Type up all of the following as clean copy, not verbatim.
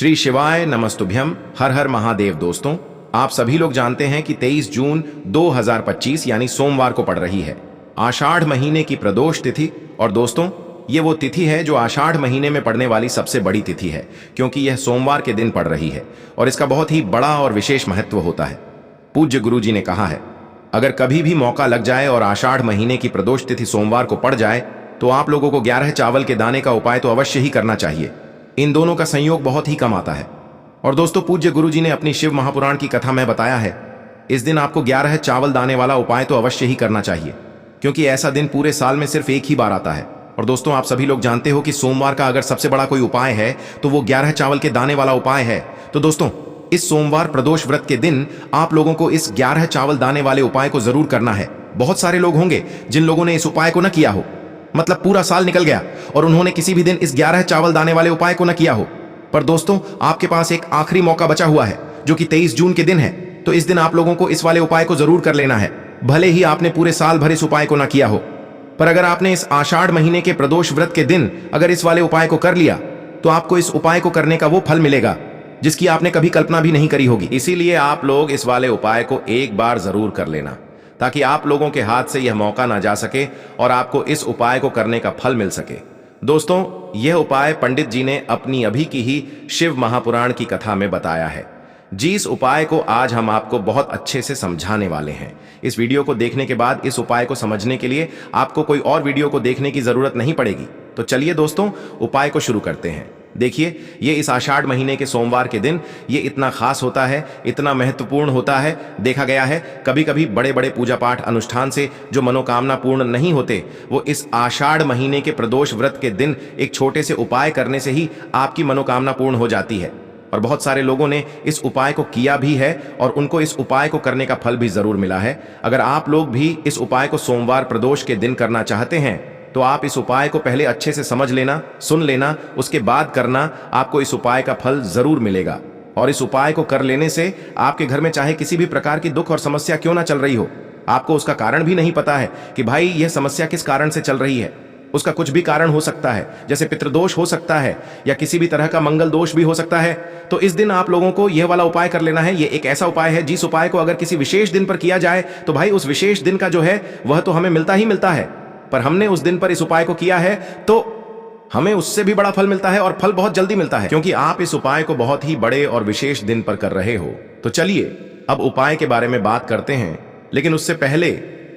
श्री शिवाय नमस्तुभ्यम। हर हर महादेव। दोस्तों, आप सभी लोग जानते हैं कि 23 जून 2025 यानी सोमवार को पड़ रही है आषाढ़ महीने की प्रदोष तिथि। और दोस्तों, ये वो तिथि है जो आषाढ़ महीने में पड़ने वाली सबसे बड़ी तिथि है, क्योंकि यह सोमवार के दिन पड़ रही है और इसका बहुत ही बड़ा और विशेष महत्व होता है। पूज्य गुरु जी ने कहा है, अगर कभी भी मौका लग जाए और आषाढ़ महीने की प्रदोष तिथि सोमवार को पड़ जाए तो आप लोगों को 11 चावल के दाने का उपाय तो अवश्य ही करना चाहिए। इन दोनों का संयोग बहुत ही कम आता है। और दोस्तों, पूज्य गुरु जी ने अपनी शिव महापुराण की कथा में बताया है, इस दिन आपको 11 चावल दाने वाला उपाय तो अवश्य ही करना चाहिए, क्योंकि ऐसा दिन पूरे साल में सिर्फ एक ही बार आता है। और दोस्तों, आप सभी लोग जानते हो कि सोमवार का अगर सबसे बड़ा कोई उपाय है तो वो 11 चावल के दाने वाला उपाय है। तो दोस्तों, इस सोमवार प्रदोष व्रत के दिन आप लोगों को इस 11 चावल दाने वाले उपाय को जरूर करना है। बहुत सारे लोग होंगे जिन लोगों ने इस उपाय को न किया हो, मतलब पूरा साल निकल गया और उन्होंने किसी भी दिन इस 11 चावल दाने वाले उपाय को न किया हो। पर दोस्तों, आपके पास एक आखिरी मौका बचा हुआ है जो कि 23 जून के दिन है। तो इस दिन आप लोगों को इस वाले उपाय को जरूर कर लेना है, भले ही आपने पूरे साल भर इस उपाय को न किया हो। पर अगर आपने इस आषाढ़ महीने के प्रदोष व्रत के दिन अगर इस वाले उपाय को कर लिया तो आपको इस उपाय को करने का वो फल मिलेगा जिसकी आपने कभी कल्पना भी नहीं करी होगी। इसीलिए आप लोग इस वाले उपाय को एक बार जरूर कर लेना, ताकि आप लोगों के हाथ से यह मौका ना जा सके और आपको इस उपाय को करने का फल मिल सके। दोस्तों, यह उपाय पंडित जी ने अपनी अभी की ही शिव महापुराण की कथा में बताया है। जिस उपाय को आज हम आपको बहुत अच्छे से समझाने वाले हैं। इस वीडियो को देखने के बाद इस उपाय को समझने के लिए आपको कोई और वीडियो को देखने की जरूरत नहीं पड़ेगी। तो चलिए दोस्तों, उपाय को शुरू करते हैं। देखिए, ये इस आषाढ़ महीने के सोमवार के दिन ये इतना खास होता है, इतना महत्वपूर्ण होता है। देखा गया है कभी कभी बड़े बड़े पूजा पाठ अनुष्ठान से जो मनोकामना पूर्ण नहीं होते, वो इस आषाढ़ महीने के प्रदोष व्रत के दिन एक छोटे से उपाय करने से ही आपकी मनोकामना पूर्ण हो जाती है। और बहुत सारे लोगों ने इस उपाय को किया भी है और उनको इस उपाय को करने का फल भी जरूर मिला है। अगर आप लोग भी इस उपाय को सोमवार प्रदोष के दिन करना चाहते हैं तो आप इस उपाय को पहले अच्छे से समझ लेना, सुन लेना, उसके बाद करना। आपको इस उपाय का फल जरूर मिलेगा। और इस उपाय को कर लेने से आपके घर में चाहे किसी भी प्रकार की दुख और समस्या क्यों ना चल रही हो, आपको उसका कारण भी नहीं पता है कि भाई यह समस्या किस कारण से चल रही है। उसका कुछ भी कारण हो सकता है, जैसे पितृदोष हो सकता है या किसी भी तरह का मंगल दोष भी हो सकता है। तो इस दिन आप लोगों को यह वाला उपाय कर लेना है। यह एक ऐसा उपाय है जिस उपाय को अगर किसी विशेष दिन पर किया जाए तो भाई उस विशेष दिन का जो है वह तो हमें मिलता ही मिलता है। पर हमने उस दिन पर इस उपाय को किया है तो हमें उससे भी बड़ा फल मिलता है और फल बहुत जल्दी मिलता है, क्योंकि आप इस उपाय को बहुत ही बड़े और विशेष दिन पर कर रहे हो। तो चलिए अब उपाय के बारे में बात करते हैं, लेकिन उससे पहले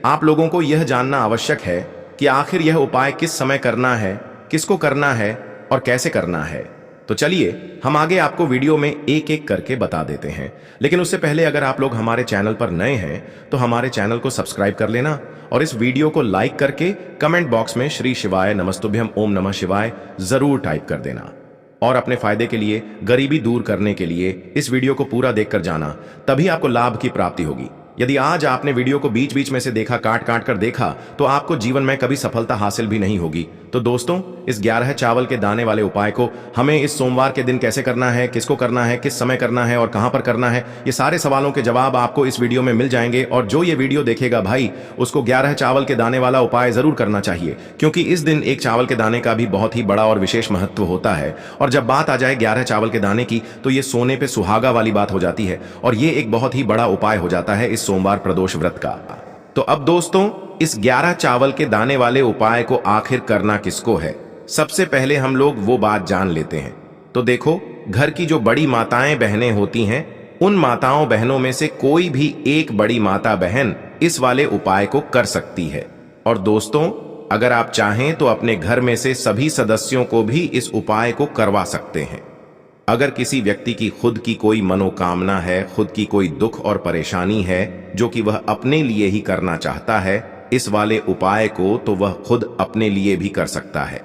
आप लोगों को यह जानना आवश्यक है कि आखिर यह उपाय किस समय करना है, किसको करना है और कैसे करना है। तो चलिए हम आगे आपको वीडियो में एक एक करके बता देते हैं। लेकिन उससे पहले अगर आप लोग हमारे चैनल पर नए हैं तो हमारे चैनल को सब्सक्राइब कर लेना और इस वीडियो को लाइक करके कमेंट बॉक्स में श्री शिवाय नमस्तुभ्यम ओम नमः शिवाय जरूर टाइप कर देना। और अपने फायदे के लिए, गरीबी दूर करने के लिए इस वीडियो को पूरा देखकर जाना, तभी आपको लाभ की प्राप्ति होगी। यदि आज आपने वीडियो को बीच बीच में से देखा, काट काट कर देखा, तो आपको जीवन में कभी सफलता हासिल भी नहीं होगी। तो दोस्तों, इस 11 चावल के दाने वाले उपाय को हमें इस सोमवार के दिन कैसे करना है, किसको करना है, किस समय करना है और कहां पर करना है, ये सारे सवालों के जवाब आपको इस वीडियो में मिल जाएंगे। और जो ये वीडियो देखेगा भाई, उसको 11 चावल के दाने वाला उपाय जरूर करना चाहिए, क्योंकि इस दिन एक चावल के दाने का भी बहुत ही बड़ा और विशेष महत्व होता है। और जब बात आ जाए 11 चावल के दाने की तो ये सोने पे सुहागा वाली बात हो जाती है और ये एक बहुत ही बड़ा उपाय हो जाता है इस सोमवार प्रदोष व्रत का। तो अब दोस्तों, इस 11 चावल के दाने वाले उपाय को आखिर करना किसको है, सबसे पहले हम लोग वो बात जान लेते हैं। तो देखो, घर की जो बड़ी माताएं बहनें होती हैं, उन माताओं बहनों में से कोई भी एक बड़ी माता बहन इस वाले उपाय को कर सकती है। और दोस्तों, अगर आप चाहें तो अपने घर में से सभी सदस्यों को भी इस उपाय को करवा सकते हैं। अगर किसी व्यक्ति की खुद की कोई मनोकामना है, खुद की कोई दुख और परेशानी है जो कि वह अपने लिए ही करना चाहता है इस वाले उपाय को, तो वह खुद अपने लिए भी कर सकता है।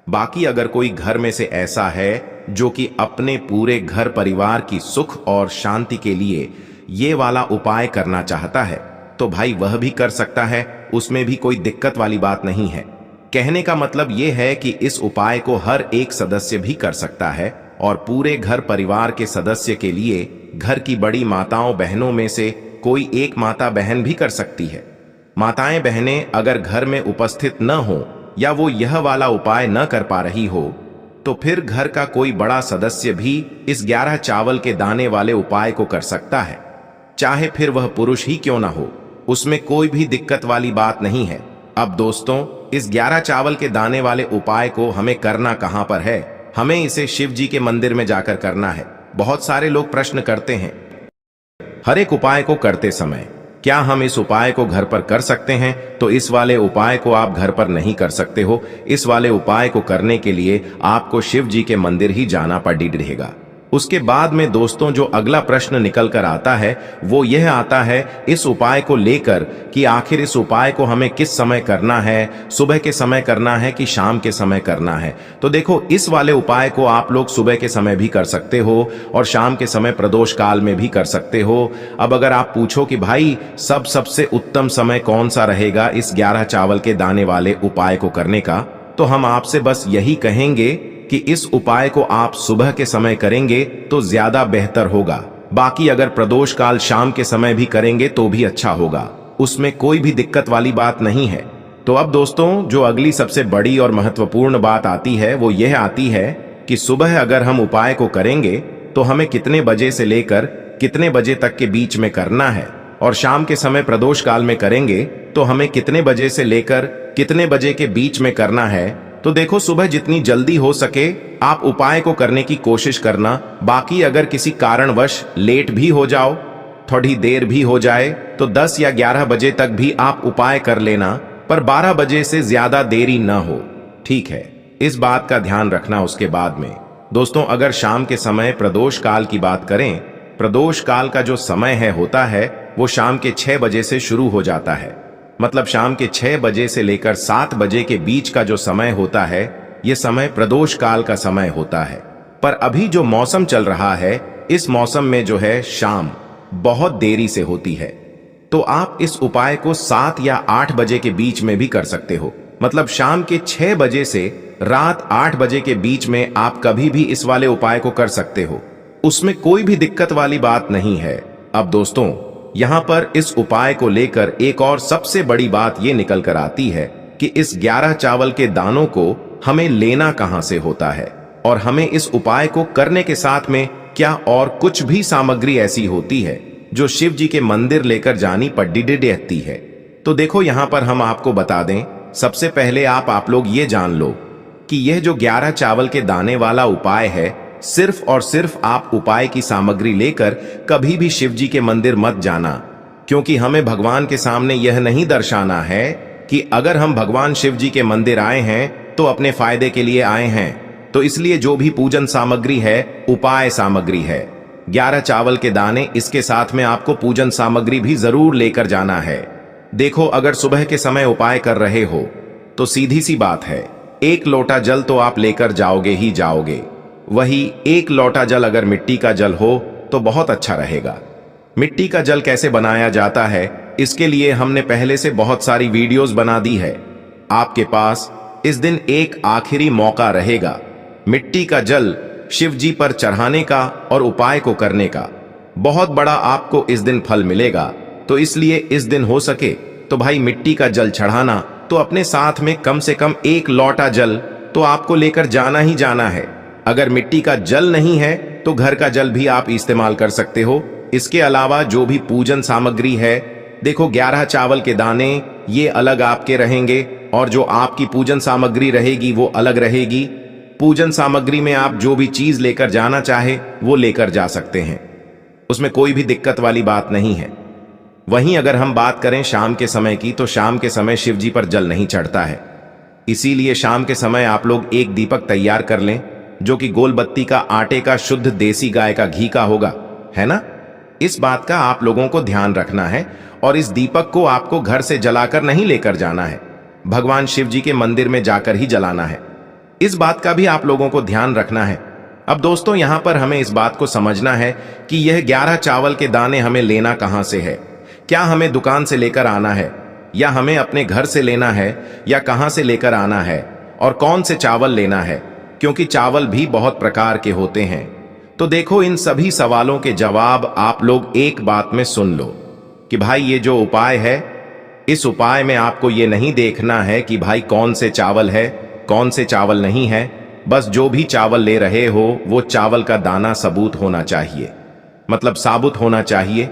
बाकी अगर कोई घर में से ऐसा है जो कि अपने पूरे घर परिवार की सुख और शांति के लिए ये वाला उपाय करना चाहता है तो भाई वह भी कर सकता है, उसमें भी कोई दिक्कत वाली बात नहीं है। कहने का मतलब ये है कि इस उपाय को हर एक सदस्य भी कर सकता है और पूरे घर परिवार के सदस्य के लिए घर की बड़ी माताओं बहनों में से कोई एक माता बहन भी कर सकती है। माताएं बहनें अगर घर में उपस्थित न हो या वो यह वाला उपाय न कर पा रही हो तो फिर घर का कोई बड़ा सदस्य भी इस 11 चावल के दाने वाले उपाय को कर सकता है, चाहे फिर वह पुरुष ही क्यों ना हो। उसमें कोई भी दिक्कत वाली बात नहीं है। अब दोस्तों, इस 11 चावल के दाने वाले उपाय को हमें करना कहां पर है? हमें इसे शिव जी के मंदिर में जाकर करना है। बहुत सारे लोग प्रश्न करते हैं हर एक उपाय को करते समय, क्या हम इस उपाय को घर पर कर सकते हैं? तो इस वाले उपाय को आप घर पर नहीं कर सकते हो। इस वाले उपाय को करने के लिए आपको शिव जी के मंदिर ही जाना पड़ेगा। उसके बाद में दोस्तों जो अगला प्रश्न निकल कर आता है वो यह आता है इस उपाय को लेकर कि आखिर इस उपाय को हमें किस समय करना है, सुबह के समय करना है कि शाम के समय करना है। तो देखो, इस वाले उपाय को आप लोग सुबह के समय भी कर सकते हो और शाम के समय प्रदोष काल में भी कर सकते हो। अब अगर आप पूछो कि भाई सबसे उत्तम समय कौन सा रहेगा इस 11 चावल के दाने वाले उपाय को करने का, तो हम आपसे बस यही कहेंगे कि इस उपाय को आप सुबह के समय करेंगे तो ज्यादा बेहतर होगा। बाकी अगर प्रदोष काल शाम के समय भी करेंगे तो भी अच्छा होगा, उसमें कोई भी दिक्कत वाली बात नहीं है। तो अब दोस्तों जो अगली सबसे बड़ी और महत्वपूर्ण बात आती है वो यह आती है कि सुबह अगर हम उपाय को करेंगे तो हमें कितने बजे से लेकर कितने बजे तक के बीच में करना है, और शाम के समय प्रदोष काल में करेंगे तो हमें कितने बजे से लेकर कितने बजे के बीच में करना है। तो देखो, सुबह जितनी जल्दी हो सके आप उपाय को करने की कोशिश करना। बाकी अगर किसी कारणवश लेट भी हो जाओ, थोड़ी देर भी हो जाए, तो 10 या 11 बजे तक भी आप उपाय कर लेना, पर 12 बजे से ज्यादा देरी न हो, ठीक है? इस बात का ध्यान रखना। उसके बाद में दोस्तों अगर शाम के समय प्रदोष काल की बात करें, प्रदोष काल का जो समय होता है वो शाम के 6 बजे से शुरू हो जाता है। मतलब शाम के 6 बजे से लेकर 7 बजे के बीच का जो समय होता है ये समय प्रदोष काल का समय होता है। पर अभी जो मौसम चल रहा है इस मौसम में जो है शाम बहुत देरी से होती है, तो आप इस उपाय को 7 या 8 बजे के बीच में भी कर सकते हो। मतलब शाम के 6 बजे से रात 8 बजे के बीच में आप कभी भी इस वाले उपाय को कर सकते हो, उसमें कोई भी दिक्कत वाली बात नहीं है। अब दोस्तों यहां पर इस उपाय को लेकर एक और सबसे बड़ी बात यह निकल कर आती है कि इस 11 चावल के दानों को हमें लेना कहां से होता है, और हमें इस उपाय को करने के साथ में क्या और कुछ भी सामग्री ऐसी होती है जो शिव जी के मंदिर लेकर जानी पड़ती है। तो देखो यहां पर हम आपको बता दें, सबसे पहले आप लोग ये जान लो कि यह जो 11 चावल के दाने वाला उपाय है, सिर्फ और सिर्फ आप उपाय की सामग्री लेकर कभी भी शिव जी के मंदिर मत जाना, क्योंकि हमें भगवान के सामने यह नहीं दर्शाना है कि अगर हम भगवान शिव जी के मंदिर आए हैं तो अपने फायदे के लिए आए हैं। तो इसलिए जो भी पूजन सामग्री है उपाय सामग्री है, 11 चावल के दाने, इसके साथ में आपको पूजन सामग्री भी जरूर लेकर जाना है। देखो अगर सुबह के समय उपाय कर रहे हो तो सीधी सी बात है, 1 लोटा जल तो आप लेकर जाओगे ही जाओगे। वही 1 लोटा जल अगर मिट्टी का जल हो तो बहुत अच्छा रहेगा। मिट्टी का जल कैसे बनाया जाता है इसके लिए हमने पहले से बहुत सारी वीडियोस बना दी है। आपके पास इस दिन एक आखिरी मौका रहेगा मिट्टी का जल शिव जी पर चढ़ाने का और उपाय को करने का। बहुत बड़ा आपको इस दिन फल मिलेगा। तो इसलिए इस दिन हो सके तो भाई मिट्टी का जल चढ़ाना, तो अपने साथ में कम से कम 1 लोटा जल तो आपको लेकर जाना ही जाना है। अगर मिट्टी का जल नहीं है तो घर का जल भी आप इस्तेमाल कर सकते हो। इसके अलावा जो भी पूजन सामग्री है, देखो 11 चावल के दाने ये अलग आपके रहेंगे और जो आपकी पूजन सामग्री रहेगी वो अलग रहेगी। पूजन सामग्री में आप जो भी चीज लेकर जाना चाहे वो लेकर जा सकते हैं, उसमें कोई भी दिक्कत वाली बात नहीं है। वहीं अगर हम बात करें शाम के समय की, तो शाम के समय शिव जी पर जल नहीं चढ़ता है। इसीलिए शाम के समय आप लोग एक दीपक तैयार कर लें जो कि गोल बत्ती का आटे का शुद्ध देसी गाय का घी का होगा, है ना? इस बात का आप लोगों को ध्यान रखना है। और इस दीपक को आपको घर से जलाकर नहीं लेकर जाना है, भगवान शिव जी के मंदिर में जाकर ही जलाना है। इस बात का भी आप लोगों को ध्यान रखना है। अब दोस्तों यहां पर हमें इस बात को समझना है कि यह 11 चावल के दाने हमें लेना कहां से है। क्या हमें दुकान से लेकर आना है, या हमें अपने घर से लेना है, या कहां से लेकर आना है, और कौन से चावल लेना है, क्योंकि चावल भी बहुत प्रकार के होते हैं। तो देखो इन सभी सवालों के जवाब आप लोग एक बात में सुन लो कि भाई ये जो उपाय है, इस उपाय में आपको ये नहीं देखना है कि भाई कौन से चावल है कौन से चावल नहीं है। बस जो भी चावल ले रहे हो वो चावल का दाना सबूत होना चाहिए, मतलब साबुत होना चाहिए,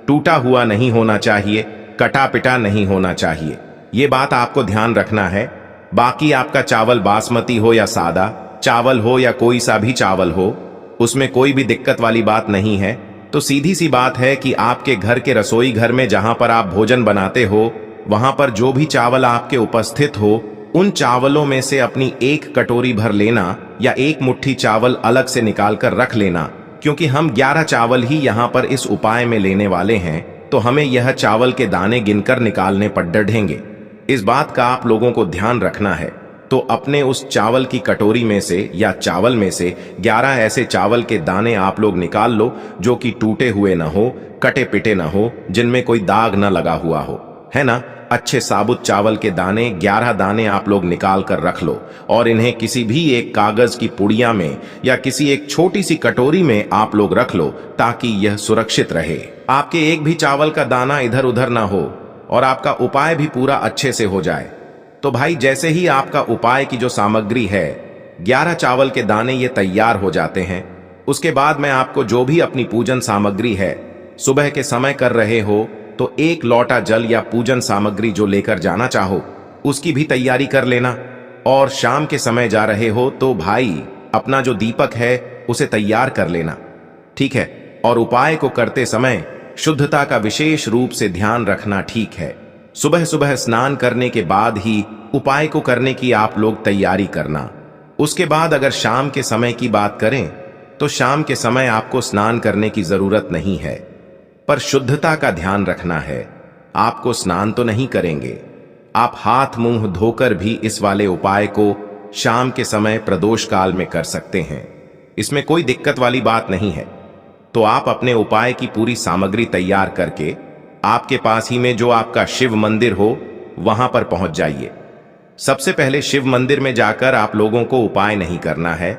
टूटा हुआ नहीं होना चाहिए, कटा पिटा नहीं होना चाहिए। ये बात आपको ध्यान रखना है। बाकी आपका चावल बासमती हो या सादा चावल हो या कोई सा भी चावल हो, उसमें कोई भी दिक्कत वाली बात नहीं है। तो सीधी सी बात है कि आपके घर के रसोई घर में जहां पर आप भोजन बनाते हो, वहां पर जो भी चावल आपके उपस्थित हो, उन चावलों में से अपनी एक कटोरी भर लेना या एक मुट्ठी चावल अलग से निकाल कर रख लेना, क्योंकि हम 11 चावल ही यहाँ पर इस उपाय में लेने वाले हैं, तो हमें यह चावल के दाने गिनकर निकालने पर डढ़ेंगे। इस बात का आप लोगों को ध्यान रखना है। तो अपने उस चावल की कटोरी में से या चावल में से 11 ऐसे चावल के दाने आप लोग निकाल लो जो कि टूटे हुए ना हो, कटे पिटे ना हो, जिनमें कोई दाग ना लगा हुआ हो, है ना। अच्छे साबुत चावल के दाने 11 दाने आप लोग निकाल कर रख लो और इन्हें किसी भी एक कागज की पुड़िया में या किसी एक छोटी सी कटोरी में आप लोग रख लो, ताकि यह सुरक्षित रहे। आपके एक भी चावल का दाना इधर उधर ना हो और आपका उपाय भी पूरा अच्छे से हो जाए। तो भाई जैसे ही आपका उपाय की जो सामग्री है 11 चावल के दाने ये तैयार हो जाते हैं, उसके बाद मैं आपको जो भी अपनी पूजन सामग्री है, सुबह के समय कर रहे हो तो एक लोटा जल या पूजन सामग्री जो लेकर जाना चाहो उसकी भी तैयारी कर लेना। और शाम के समय जा रहे हो तो भाई अपना जो दीपक है उसे तैयार कर लेना, ठीक है। और उपाय को करते समय शुद्धता का विशेष रूप से ध्यान रखना, ठीक है। सुबह सुबह स्नान करने के बाद ही उपाय को करने की आप लोग तैयारी करना। उसके बाद अगर शाम के समय की बात करें तो शाम के समय आपको स्नान करने की जरूरत नहीं है, पर शुद्धता का ध्यान रखना है। आपको स्नान तो नहीं करेंगे, आप हाथ मुंह धोकर भी इस वाले उपाय को शाम के समय प्रदोष काल में कर सकते हैं। इसमें कोई दिक्कत वाली बात नहीं है। तो आप अपने उपाय की पूरी सामग्री तैयार करके आपके पास ही में जो आपका शिव मंदिर हो वहां पर पहुंच जाइए। सबसे पहले शिव मंदिर में जाकर आप लोगों को उपाय नहीं करना है,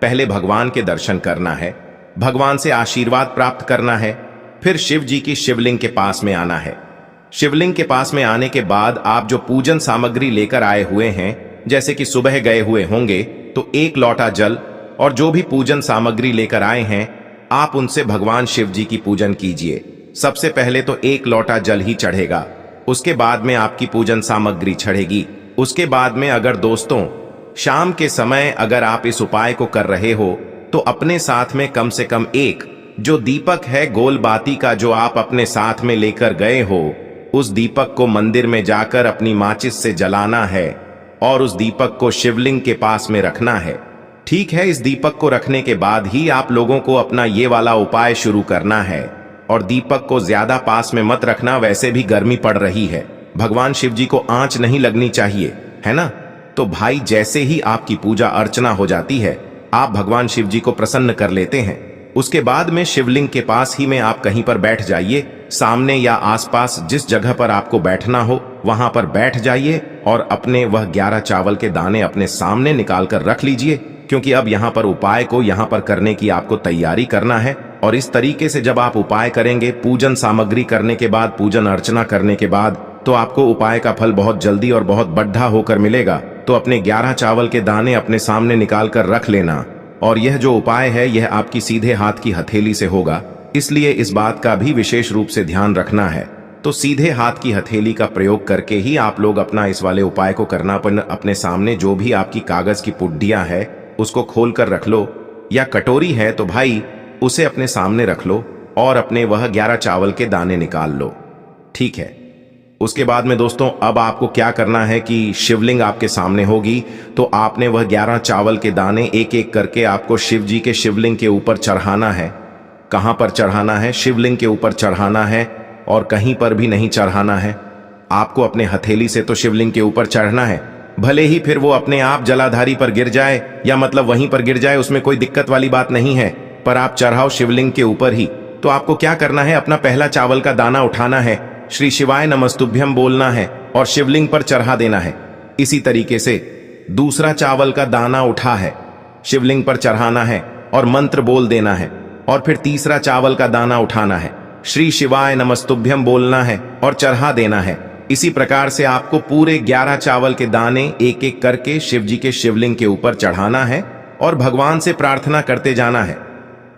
पहले भगवान के दर्शन करना है, भगवान से आशीर्वाद प्राप्त करना है, फिर शिव जी की शिवलिंग के पास में आना है। शिवलिंग के पास में आने के बाद आप जो पूजन सामग्री लेकर आए हुए हैं, जैसे कि सुबह गए हुए होंगे तो एक लोटा जल और जो भी पूजन सामग्री लेकर आए हैं आप उनसे भगवान शिव जी की पूजन कीजिए। सबसे पहले तो एक लोटा जल ही चढ़ेगा, उसके बाद में आपकी पूजन सामग्री चढ़ेगी। उसके बाद में अगर दोस्तों शाम के समय अगर आप इस उपाय को कर रहे हो तो अपने साथ में कम से कम एक जो दीपक है गोल बाती का जो आप अपने साथ में लेकर गए हो, उस दीपक को मंदिर में जाकर अपनी माचिस से जलाना है और उस दीपक को शिवलिंग के पास में रखना है, ठीक है। इस दीपक को रखने के बाद ही आप लोगों को अपना ये वाला उपाय शुरू करना है। और दीपक को ज्यादा पास में मत रखना, वैसे भी गर्मी पड़ रही है, भगवान शिव जी को आंच नहीं लगनी चाहिए, है ना। तो भाई जैसे ही आपकी पूजा अर्चना हो जाती है आप भगवान शिव जी को प्रसन्न कर लेते हैं। उसके बाद में शिवलिंग के पास ही में आप कहीं पर बैठ जाइए, सामने या आसपास जिस जगह पर आपको बैठना हो वहां पर बैठ जाइए और अपने वह 11 चावल के दाने अपने सामने निकाल कर रख लीजिए, क्योंकि अब यहाँ पर उपाय को यहाँ पर करने की आपको तैयारी करना है। और इस तरीके से जब आप उपाय करेंगे, पूजन सामग्री करने के बाद, पूजन अर्चना करने के बाद, तो आपको उपाय का फल बहुत जल्दी और बहुत बढ़ा होकर मिलेगा। तो अपने 11 चावल के दाने अपने सामने निकाल कर रख लेना। और यह जो उपाय है यह आपकी सीधे हाथ की हथेली से होगा, इसलिए इस बात का भी विशेष रूप से ध्यान रखना है। तो सीधे हाथ की हथेली का प्रयोग करके ही आप लोग अपना इस वाले उपाय को करना। अपने सामने जो भी आपकी कागज की पुड्डियां है उसको खोल कर रख लो, या कटोरी है तो भाई उसे अपने सामने रख लो और अपने वह 11 चावल के दाने निकाल लो, ठीक है। उसके बाद में दोस्तों अब आपको क्या करना है कि शिवलिंग आपके सामने होगी, तो आपने वह 11 चावल के दाने एक एक करके आपको शिव जी के शिवलिंग के ऊपर चढ़ाना है। कहां पर चढ़ाना है? शिवलिंग के ऊपर चढ़ाना है और कहीं पर भी नहीं चढ़ाना है। आपको अपने हथेली से तो शिवलिंग के ऊपर चढ़ना है, भले ही फिर वो अपने आप जलाधारी पर गिर जाए या मतलब वहीं पर गिर जाए, उसमें कोई दिक्कत वाली बात नहीं है, पर आप चढ़ाओ शिवलिंग के ऊपर ही। तो आपको क्या करना है, अपना पहला चावल का दाना उठाना है, श्री शिवाय नमस्तुभ्यम बोलना है और शिवलिंग पर चढ़ा देना है। इसी तरीके से दूसरा चावल का दाना उठा है, शिवलिंग पर चढ़ाना है और मंत्र बोल देना है। और फिर तीसरा चावल का दाना उठाना है, श्री शिवाय नमस्तुभ्यम बोलना है और चढ़ा देना है। इसी प्रकार से आपको पूरे 11 चावल के दाने एक एक करके शिव जी के शिवलिंग के ऊपर चढ़ाना है और भगवान से प्रार्थना करते जाना है।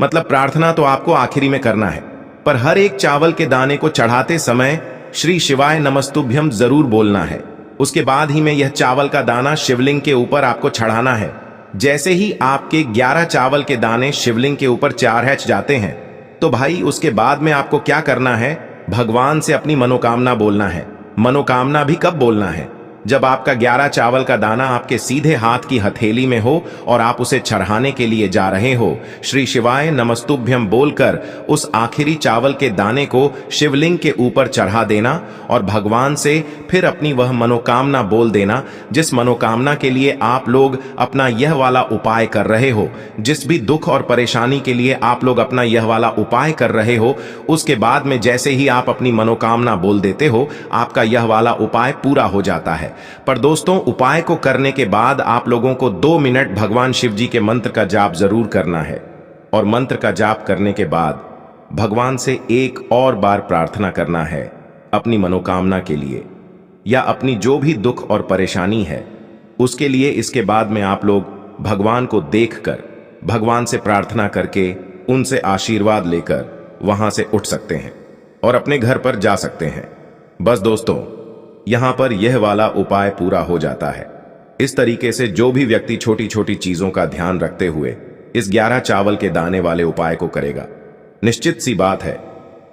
मतलब प्रार्थना तो आपको आखिरी में करना है, पर हर एक चावल के दाने को चढ़ाते समय श्री शिवाय नमस्तुभ्यम जरूर बोलना है। उसके बाद ही में यह चावल का दाना शिवलिंग के ऊपर आपको चढ़ाना है। जैसे ही आपके 11 चावल के दाने शिवलिंग के ऊपर चढ़ जाते हैं, तो भाई उसके बाद में आपको क्या करना है, भगवान से अपनी मनोकामना बोलना है। मनोकामना भी कब बोलना है, जब आपका 11 चावल का दाना आपके सीधे हाथ की हथेली में हो और आप उसे चढ़ाने के लिए जा रहे हो। श्री शिवाय नमस्तुभ्यम बोलकर उस आखिरी चावल के दाने को शिवलिंग के ऊपर चढ़ा देना और भगवान से फिर अपनी वह मनोकामना बोल देना, जिस मनोकामना के लिए आप लोग अपना यह वाला उपाय कर रहे हो। जिस भी दुख और परेशानी के लिए आप लोग अपना यह वाला उपाय कर रहे हो, उसके बाद में जैसे ही आप अपनी मनोकामना बोल देते हो, आपका यह वाला उपाय पूरा हो जाता है। पर दोस्तों, उपाय को करने के बाद आप लोगों को 2 मिनट भगवान शिव जी के मंत्र का जाप जरूर करना है। और मंत्र का जाप करने के बाद भगवान से एक और बार प्रार्थना करना है अपनी मनोकामना के लिए, या अपनी जो भी दुख और परेशानी है उसके लिए। इसके बाद में आप लोग भगवान को देखकर, भगवान से प्रार्थना करके, उनसे आशीर्वाद लेकर वहां से उठ सकते हैं और अपने घर पर जा सकते हैं। बस दोस्तों, यहां पर यह वाला उपाय पूरा हो जाता है। इस तरीके से जो भी व्यक्ति छोटी छोटी चीजों का ध्यान रखते हुए इस 11 चावल के दाने वाले उपाय को करेगा, निश्चित सी बात है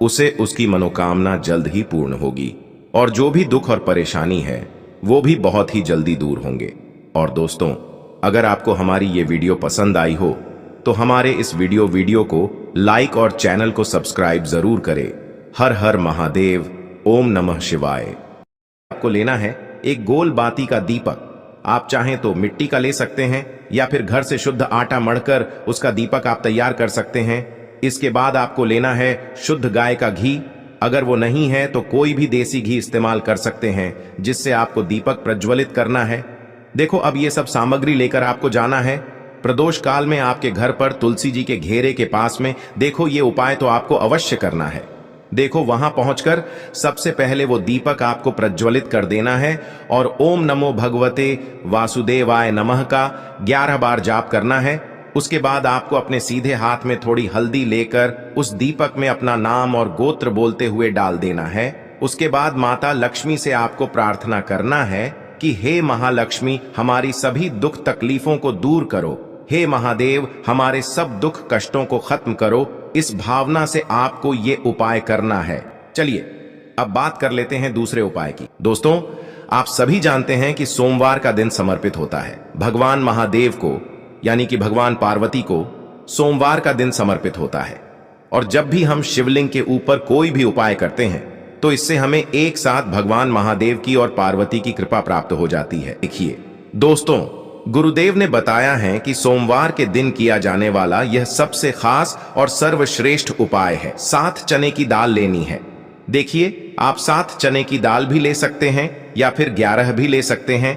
उसे उसकी मनोकामना जल्द ही पूर्ण होगी और जो भी दुख और परेशानी है वो भी बहुत ही जल्दी दूर होंगे। और दोस्तों, अगर आपको हमारी ये वीडियो पसंद आई हो तो हमारे इस वीडियो को लाइक और चैनल को सब्सक्राइब जरूर करें। हर हर महादेव, ओम नमः शिवाय। आपको लेना है एक गोल बाती का दीपक। आप चाहें तो मिट्टी का ले सकते हैं या फिर घर से शुद्ध आटा मढ़कर उसका दीपक आप तैयार कर सकते हैं। इसके बाद आपको लेना है शुद्ध गाय का घी। अगर वो नहीं है तो कोई भी देसी घी इस्तेमाल कर सकते हैं, जिससे आपको दीपक प्रज्वलित करना है। देखो, अब ये सब सामग्री लेकर आपको जाना है प्रदोष काल में आपके घर पर तुलसी जी के घेरे के पास में। देखो, ये उपाय तो आपको अवश्य करना है। देखो, वहां पहुंचकर सबसे पहले वो दीपक आपको प्रज्वलित कर देना है और ओम नमो भगवते वासुदेवाय नमः का 11 बार जाप करना है। उसके बाद आपको अपने सीधे हाथ में थोड़ी हल्दी लेकर उस दीपक में अपना नाम और गोत्र बोलते हुए डाल देना है। उसके बाद माता लक्ष्मी से आपको प्रार्थना करना है कि हे महालक्ष्मी, हमारी सभी दुख तकलीफों को दूर करो। हे महादेव, हमारे सब दुख कष्टों को खत्म करो। इस भावना से आपको ये उपाय करना है। चलिए अब बात कर लेते हैं दूसरे उपाय की। दोस्तों, आप सभी जानते हैं कि सोमवार का दिन समर्पित होता है भगवान महादेव को, यानी कि भगवान पार्वती को सोमवार का दिन समर्पित होता है। और जब भी हम शिवलिंग के ऊपर कोई भी उपाय करते हैं तो इससे हमें एक साथ भगवान महादेव की और पार्वती की कृपा प्राप्त हो जाती है। देखिए दोस्तों, गुरुदेव ने बताया है कि सोमवार के दिन किया जाने वाला यह सबसे खास और सर्वश्रेष्ठ उपाय है। 7 चने की दाल लेनी है। देखिए, आप 7 चने की दाल भी ले सकते हैं या फिर 11 भी ले सकते हैं।